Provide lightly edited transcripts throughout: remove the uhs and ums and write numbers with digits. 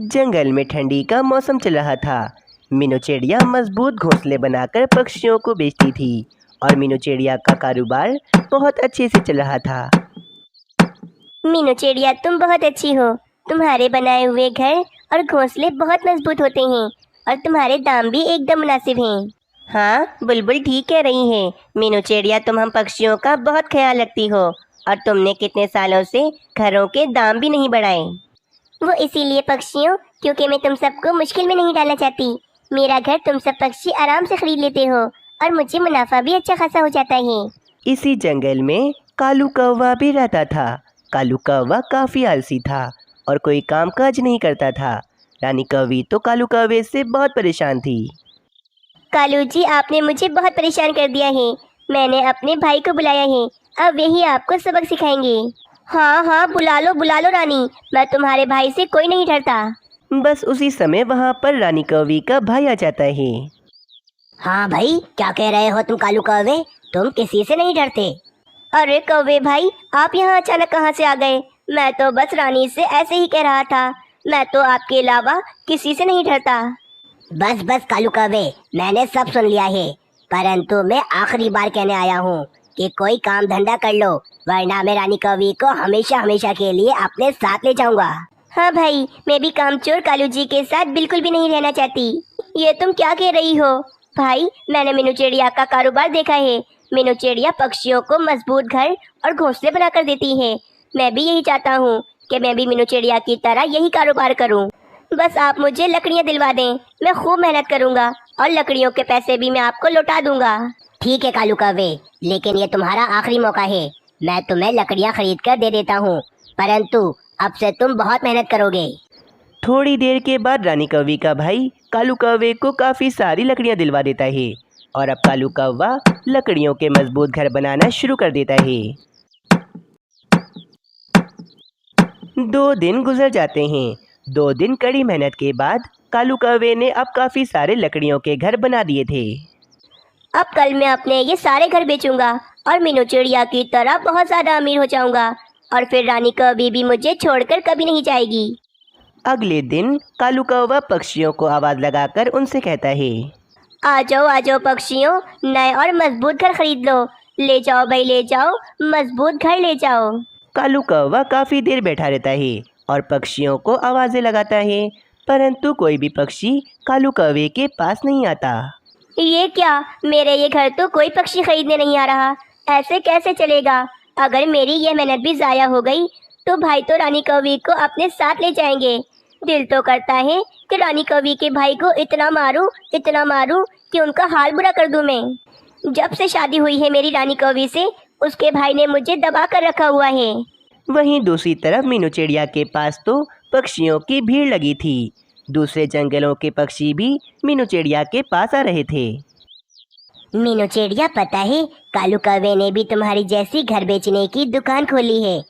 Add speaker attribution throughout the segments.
Speaker 1: जंगल में ठंडी का मौसम चल रहा था। मीनू चिड़िया मजबूत घोंसले बनाकर पक्षियों को बेचती थी और मीनू चिड़िया का कारोबार बहुत अच्छे से चल रहा था।
Speaker 2: मीनू चिड़िया तुम बहुत अच्छी हो। तुम्हारे बनाए हुए घर और घोंसले बहुत मजबूत होते हैं और तुम्हारे दाम भी एकदम मुनासिब हैं। हाँ, बुलबुल ठीक कह रही है। मीनू चिड़िया, तुम हम पक्षियों का बहुत ख्याल रखती हो और तुमने कितने सालों से घरों के दाम भी नहीं बढ़ाए। वो इसीलिए पक्षियों, क्योंकि मैं तुम सबको मुश्किल में नहीं डालना चाहती। मेरा घर तुम सब पक्षी आराम से खरीद लेते हो और मुझे मुनाफा भी अच्छा खासा हो जाता है।
Speaker 1: इसी जंगल में कालू कौवा भी रहता था। कालू कौवा काफी आलसी था और कोई काम काज नहीं करता था। रानी कौवी तो कालू कौवे से बहुत परेशान थी।
Speaker 2: कालू जी, आपने मुझे बहुत परेशान कर दिया है। मैंने अपने भाई को बुलाया है, अब वही आपको सबक सिखाएंगे। हाँ हाँ, बुला लो रानी, मैं तुम्हारे भाई से कोई नहीं डरता।
Speaker 1: बस उसी समय वहाँ पर रानी कौवी का भाई आ जाता है।
Speaker 2: हाँ भाई, क्या कह रहे हो तुम कालू कौवे? तुम किसी से नहीं डरते? अरे कौवे भाई, आप यहाँ अचानक कहाँ से आ गए? मैं तो बस रानी से ऐसे ही कह रहा था। मैं तो आपके अलावा किसी से नहीं डरता। बस बस कालू कौवे, मैंने सब सुन लिया है, परंतु मैं आखिरी बार कहने आया हूँ कि कोई काम धंधा कर लो, वरना मैं रानी कौवी को हमेशा हमेशा के लिए अपने साथ ले जाऊंगा। हाँ भाई, मैं भी कामचोर कालू जी के साथ बिल्कुल भी नहीं रहना चाहती। ये तुम क्या कह रही हो? भाई, मैंने मीनू चिड़िया का कारोबार देखा है। मीनू चिड़िया पक्षियों को मजबूत घर और घोंसले बनाकर देती है। मैं भी यही चाहता हूँ कि मैं भी मीनू चिड़िया की तरह यही कारोबार करूँ। बस आप मुझे लकड़ियाँ दिलवा दें, मैं खूब मेहनत करूँगा और लकड़ियों के पैसे भी मैं आपको लौटा दूंगा। ठीक है कालू कौवे, लेकिन ये तुम्हारा आखिरी मौका है। मैं तुम्हें लकड़ियाँ खरीद कर दे देता हूँ, परंतु अब से तुम बहुत मेहनत करोगे।
Speaker 1: थोड़ी देर के बाद रानी कौवी का भाई कालू कौवे को काफ़ी सारी लकड़ियाँ दिलवा देता है और अब कालू कौवा लकड़ियों के मजबूत घर बनाना शुरू कर देता है। 2 दिन गुजर जाते हैं। 2 दिन कड़ी मेहनत के बाद कालू कौवे ने अब काफ़ी सारे लकड़ियों के घर बना दिए थे।
Speaker 2: अब कल मैं अपने ये सारे घर बेचूंगा और मीनू चिड़िया की तरह बहुत ज़्यादा अमीर हो जाऊंगा और फिर रानी कभी भी मुझे छोड़कर कभी नहीं जाएगी।
Speaker 1: अगले दिन कालू कौवा पक्षियों को आवाज़ लगाकर उनसे कहता है,
Speaker 2: आ जाओ पक्षियों, नए और मजबूत घर खरीद लो। ले जाओ भाई, ले जाओ, मजबूत घर ले जाओ।
Speaker 1: कालू कौवा काफ़ी देर बैठा रहता है और पक्षियों को आवाज़ें लगाता है, परंतु कोई भी पक्षी कालू कौवे के पास नहीं आता।
Speaker 2: ये क्या, मेरे ये घर तो कोई पक्षी खरीदने नहीं आ रहा। ऐसे कैसे चलेगा? अगर मेरी ये मेहनत भी ज़ाया हो गई तो भाई तो रानी कौवी को अपने साथ ले जाएंगे। दिल तो करता है कि रानी कौवी के भाई को इतना मारूं कि उनका हाल बुरा कर दूं मैं। जब से शादी हुई है मेरी रानी कौवी से, उसके भाई ने मुझे दबा कर रखा हुआ है।
Speaker 1: वहीं दूसरी तरफ मीनू चिड़िया के पास तो पक्षियों की भीड़ लगी थी। दूसरे जंगलों के पक्षी भी मीनू चिड़िया के पास आ रहे थे।
Speaker 2: मीनू चिड़िया, पता है कालू कौवे ने भी तुम्हारी जैसी घर बेचने की दुकान खोली है,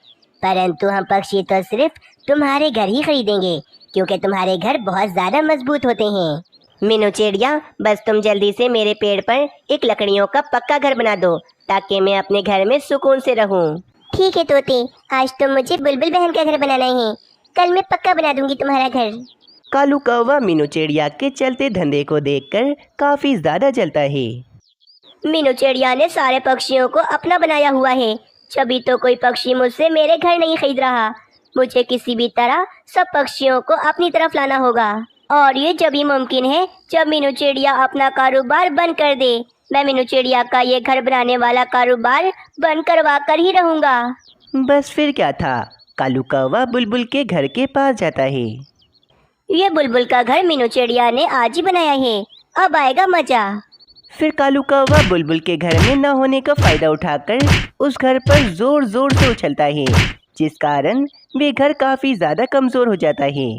Speaker 2: परंतु हम पक्षी तो सिर्फ तुम्हारे घर ही खरीदेंगे क्योंकि तुम्हारे घर बहुत ज़्यादा मजबूत होते हैं। मीनू चिड़िया, बस तुम जल्दी से मेरे पेड़ पर एक लकड़ियों का पक्का घर बना दो ताकि मैं अपने घर में सुकून से रहूं। ठीक है तोते, आज तो मुझे बुलबुल बहन का घर बनाना है, कल मैं पक्का बना दूंगी तुम्हारा घर।
Speaker 1: कालू कौवा मीनू चिड़िया के चलते धंधे को देखकर काफ़ी ज़्यादा जलता है।
Speaker 2: मीनू चिड़िया ने सारे पक्षियों को अपना बनाया हुआ है, जभी तो कोई पक्षी मुझसे मेरे घर नहीं खरीद रहा। मुझे किसी भी तरह सब पक्षियों को अपनी तरफ लाना होगा और ये जब ही मुमकिन है जब मीनू चिड़िया अपना कारोबार बंद कर दे। मैं मीनू चिड़िया का ये घर बनाने वाला कारोबार बंद करवा कर ही रहूँगा।
Speaker 1: बस फिर क्या था, कालू कौवा बुलबुल के घर के पास जाता है।
Speaker 2: ये बुलबुल का घर मीनू चिड़िया ने आज ही बनाया है, अब आएगा मजा।
Speaker 1: फिर कालू कौवा बुलबुल के घर में न होने का फ़ायदा उठाकर उस घर पर ज़ोर ज़ोर से उछलता है, जिस कारण वे घर काफ़ी ज़्यादा कमज़ोर हो जाता है।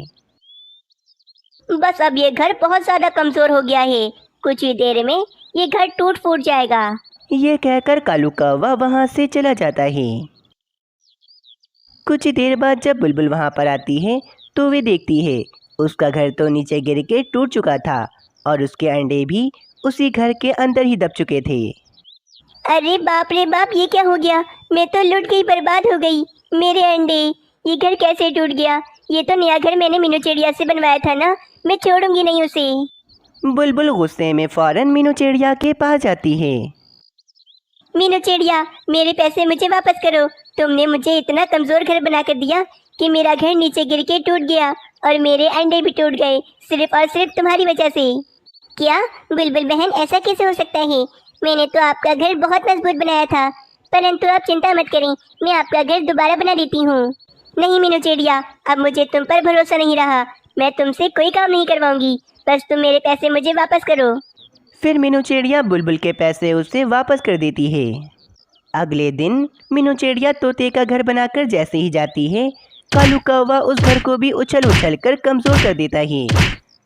Speaker 2: बस अब ये घर बहुत ज़्यादा कमज़ोर हो गया है, कुछ ही देर में ये घर टूट फूट जाएगा।
Speaker 1: ये कहकर कालू कौवा वहाँ से चला जाता है। कुछ ही देर बाद जब बुलबुल वहाँ पर आती है तो वे देखती है उसका घर तो नीचे गिर के टूट चुका था और उसके अंडे भी उसी घर के अंदर ही दब चुके थे।
Speaker 2: अरे बाप रे बाप, ये क्या हो गया? मैं तो लुट गई, बर्बाद हो गई। मेरे अंडे, ये घर कैसे टूट गया? ये तो नया घर मैंने मीनू चिड़िया से बनवाया था ना, मैं छोड़ूंगी नहीं उसे।
Speaker 1: बुलबुल गुस्से में फौरन मीनू चिड़िया के पास जाती है।
Speaker 2: मीनू चिड़िया, मेरे पैसे मुझे वापस करो। तुमने मुझे इतना कमजोर घर बना कर दिया कि मेरा घर नीचे गिर के टूट गया और मेरे अंडे भी टूट गए, सिर्फ और सिर्फ तुम्हारी वजह से। क्या बुलबुल बहन, ऐसा कैसे हो सकता है? मैंने तो आपका घर बहुत मजबूत बनाया था, परंतु आप चिंता मत करें, मैं आपका घर दोबारा बना देती हूँ। नहीं मीनू चिड़िया, अब मुझे तुम पर भरोसा नहीं रहा, मैं तुमसे कोई काम नहीं करवाऊंगी, बस तुम मेरे पैसे मुझे वापस करो।
Speaker 1: फिर मीनू चिड़िया बुलबुल के पैसे उसे वापस कर देती है। अगले दिन मीनू चिड़िया तोते का घर बनाकर जैसे ही जाती है, कालू कौवा उस घर को भी उछल उछल कर कमज़ोर कर देता है।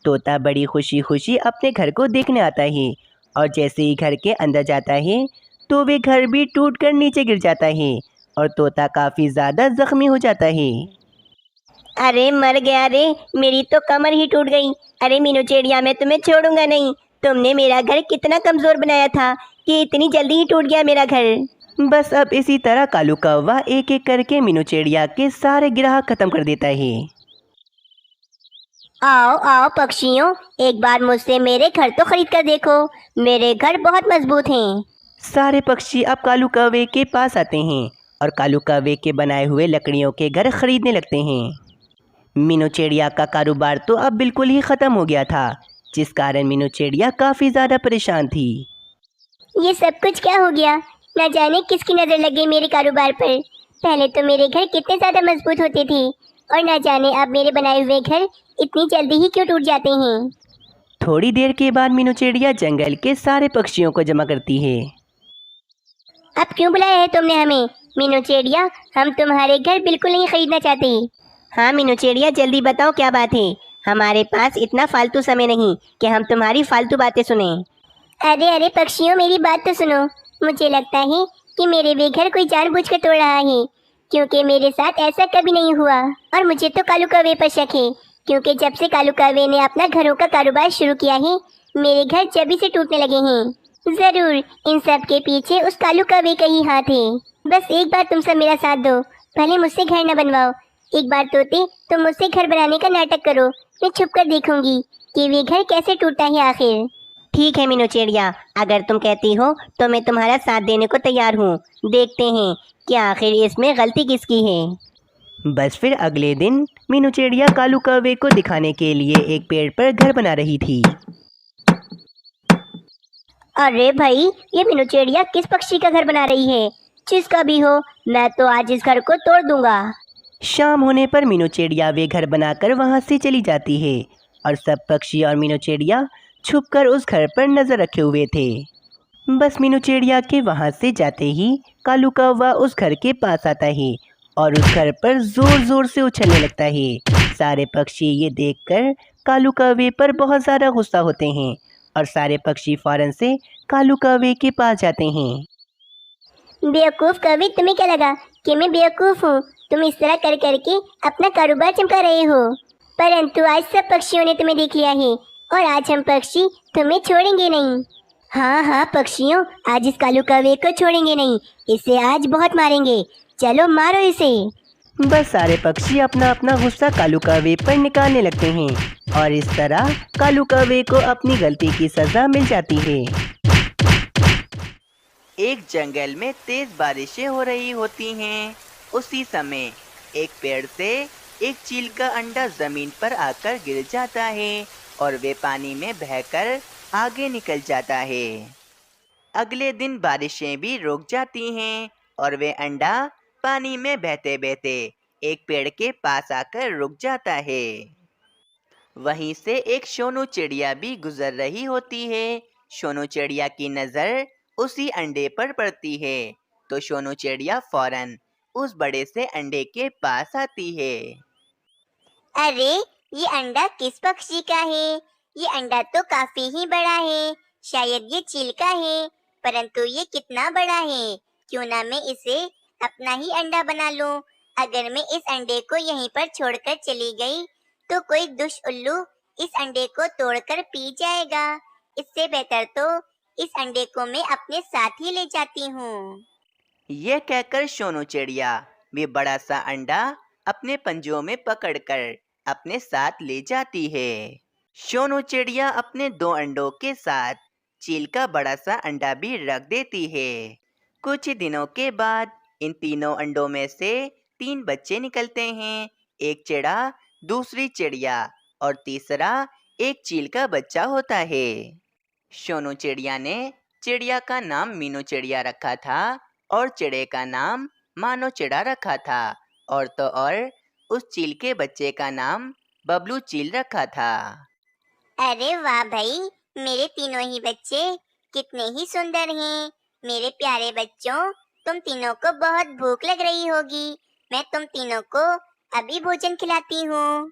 Speaker 1: तोता बड़ी खुशी खुशी अपने घर को देखने आता है और जैसे ही घर के अंदर जाता है तो वे घर भी टूट कर नीचे गिर जाता है और तोता काफ़ी ज़्यादा ज़ख्मी हो जाता है।
Speaker 2: अरे मर गया रे, मेरी तो कमर ही टूट गई। अरे मीनू चिड़िया, मैं तुम्हें छोड़ूंगा नहीं। तुमने मेरा घर कितना कमजोर बनाया था कि इतनी जल्दी ही टूट गया मेरा घर।
Speaker 1: बस अब इसी तरह कालू कौवा एक एक करके मीनू चिड़िया के सारे ग्राहक खत्म कर देता है।
Speaker 2: आओ आओ पक्षियों, एक बार मुझसे मेरे घर तो खरीद कर देखो, मेरे घर बहुत मजबूत हैं।
Speaker 1: सारे पक्षी अब कालू कौवे के पास आते हैं और कालू कौवे के बनाए हुए लकड़ियों के घर खरीदने लगते हैं। मीनू चिड़िया का कारोबार तो अब बिल्कुल ही ख़त्म हो गया था, जिस कारण मीनू चिड़िया काफ़ी ज़्यादा परेशान थी।
Speaker 2: ये सब कुछ क्या हो गया? न जाने किसकी नज़र लग गई मेरे कारोबार पर। पहले तो मेरे घर कितने ज़्यादा मजबूत होते थे और न जाने अब मेरे बनाए हुए घर इतनी जल्दी ही क्यों टूट जाते हैं।
Speaker 1: थोड़ी देर के बाद मीनू चिड़िया जंगल के सारे पक्षियों को जमा करती है।
Speaker 2: अब क्यों बुलाया है तुमने हमें? मीनू चिड़िया, हम तुम्हारे घर बिल्कुल नहीं खरीदना चाहते। हाँ मीनू चिड़िया, जल्दी बताओ क्या बात है। हमारे पास इतना फालतू समय नहीं कि हम तुम्हारी फालतू बातें सुने। अरे अरे पक्षियों, मेरी बात तो सुनो। मुझे लगता है कि मेरे वे घर कोई जानबूझकर तोड़ रहा है, क्योंकि मेरे साथ ऐसा कभी नहीं हुआ। और मुझे तो कालू कौवे पर शक है, क्योंकि जब से कालू कौवे ने अपना घरों का कारोबार शुरू किया है, मेरे घर जभी से टूटने लगे हैं। जरूर इन सब के पीछे उस कालू कौवे का ही हाथ है। बस एक बार तुम सब मेरा साथ दो, भले मुझसे घर न बनवाओ। एक बार तोते, तुम मुझसे घर बनाने का नाटक करो, मैं छुप कर देखूंगी कि वे घर कैसे टूटता है आखिर। ठीक है मीनू चिड़िया, अगर तुम कहती हो तो मैं तुम्हारा साथ देने को तैयार हूँ। देखते हैं कि आखिर इसमें गलती किसकी है।
Speaker 1: बस फिर अगले दिन मीनू चिड़िया कालू कौवे को दिखाने के लिए एक पेड़ पर घर बना रही थी।
Speaker 2: अरे भाई, ये मीनू चिड़िया किस पक्षी का घर बना रही है? जिसका भी हो, मैं तो आज इस घर को तोड़ दूंगा।
Speaker 1: शाम होने पर मीनू चिड़िया वे घर बनाकर वहाँ से चली जाती है और सब पक्षी और मीनू चिड़िया छुपकर उस घर पर नज़र रखे हुए थे। बस मीनू चिड़िया के वहाँ से जाते ही कालू कौवा उस घर के पास आता है और उस घर पर ज़ोर ज़ोर से उछलने लगता है। सारे पक्षी ये देखकर कालू कौवे पर बहुत ज़्यादा गुस्सा होते हैं और सारे पक्षी फ़ौरन से कालू कौवे के पास जाते हैं।
Speaker 2: बेवकूफ़ कौवे, तुम्हें क्या लगा कि मैं बेवकूफ़ हूँ? तुम इस तरह कर करके अपना कारोबार चमका रहे हो, परंतु आज सब पक्षियों ने तुम्हें देख लिया है और आज हम पक्षी तुम्हें छोड़ेंगे नहीं। हाँ हाँ पक्षियों, आज इस कालू कौवे को छोड़ेंगे नहीं, इसे आज बहुत मारेंगे। चलो मारो इसे।
Speaker 1: बस सारे पक्षी अपना अपना गुस्सा कालू कौवे पर निकालने लगते हैं और इस तरह कालू कौवे को अपनी गलती की सज़ा मिल जाती है। एक जंगल में तेज बारिशें हो रही होती हैं। उसी समय एक पेड़ से एक चील का अंडा जमीन पर आकर गिर जाता है और वे पानी में बहकर आगे निकल जाता है। अगले दिन बारिशें भी रुक जाती हैं और वे अंडा पानी में बहते बहते एक पेड़ के पास आकर रुक जाता है। वहीं से एक सोनू चिड़िया भी गुजर रही होती है। सोनू चिड़िया की नज़र उसी अंडे पर पड़ती है तो सोनू चिड़िया फौरन उस बड़े से अंडे के पास आती है।
Speaker 2: अरे, ये अंडा किस पक्षी का है? ये अंडा तो काफी ही बड़ा है, शायद ये चील का है, परंतु ये कितना बड़ा है, क्यों ना मैं इसे अपना ही अंडा बना लूं। अगर मैं इस अंडे को यहीं पर छोड़कर चली गई तो कोई दुष्ट उल्लू इस अंडे को तोड़कर पी जाएगा। इससे बेहतर तो इस अंडे को मैं अपने साथ ही ले जाती हूँ।
Speaker 1: ये कहकर सोनू चिड़िया भी बड़ा सा अंडा अपने पंजों में पकड़कर अपने साथ ले जाती है। सोनू चिड़िया अपने 2 अंडों के साथ चील का बड़ा सा अंडा भी रख देती है। कुछ दिनों के बाद इन तीनों अंडों में से 3 बच्चे निकलते हैं। एक चिड़ा, दूसरी चिड़िया और तीसरा एक चील का बच्चा होता है। सोनू चिड़िया ने चिड़िया का नाम मीनू चिड़िया रखा था और चिड़े का नाम मानो चिड़ा रखा था, और तो और उस चील के बच्चे का नाम बबलू चील रखा था।
Speaker 2: अरे वाह भाई, मेरे तीनों ही बच्चे कितने ही सुंदर हैं। मेरे प्यारे बच्चों, तुम तीनों को बहुत भूख लग रही होगी। मैं तुम तीनों को अभी भोजन खिलाती हूँ।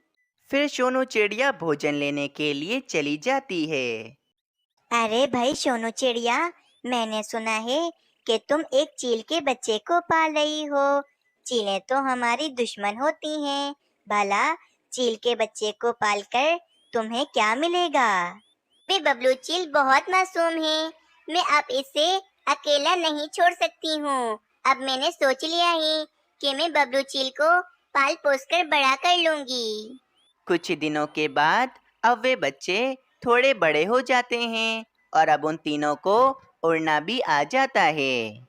Speaker 1: फिर सोनू चिड़िया भोजन लेने के लिए चली जाती है।
Speaker 2: अरे भाई सोनू चिड़िया, मैंने सुना है कि तुम एक चील के बच्चे को पाल रही हो। चीलें तो हमारी दुश्मन होती हैं। भला चील के बच्चे को पालकर तुम्हें क्या मिलेगा? वे बबलू चील बहुत मासूम है। मैं अब इसे अकेला नहीं छोड़ सकती हूँ। अब मैंने सोच लिया है कि मैं बबलू चील को पाल पोस कर बड़ा कर लूंगी।
Speaker 1: कुछ दिनों के बाद अब वे बच्चे थोड़े बड़े हो जाते हैं और अब उन तीनों को उड़ना भी आ जाता है।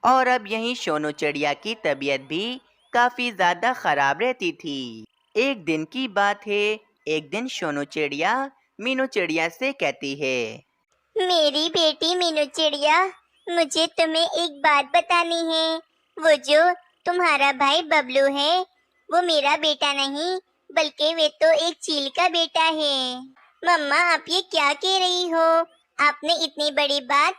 Speaker 1: और अब यहीं सोनू चिड़िया की तबीयत भी काफी ज्यादा खराब रहती थी। एक दिन की बात है। एक दिन सोनू चिड़िया मीनू चिड़िया से कहती है,
Speaker 2: मेरी बेटी मीनू चिड़िया, मुझे तुम्हें एक बात बतानी है। वो जो तुम्हारा भाई बबलू है, वो मेरा बेटा नहीं बल्कि वे तो एक चील का बेटा है। मम्मा, आप ये क्या कह रही हो? आपने इतनी बड़ी बात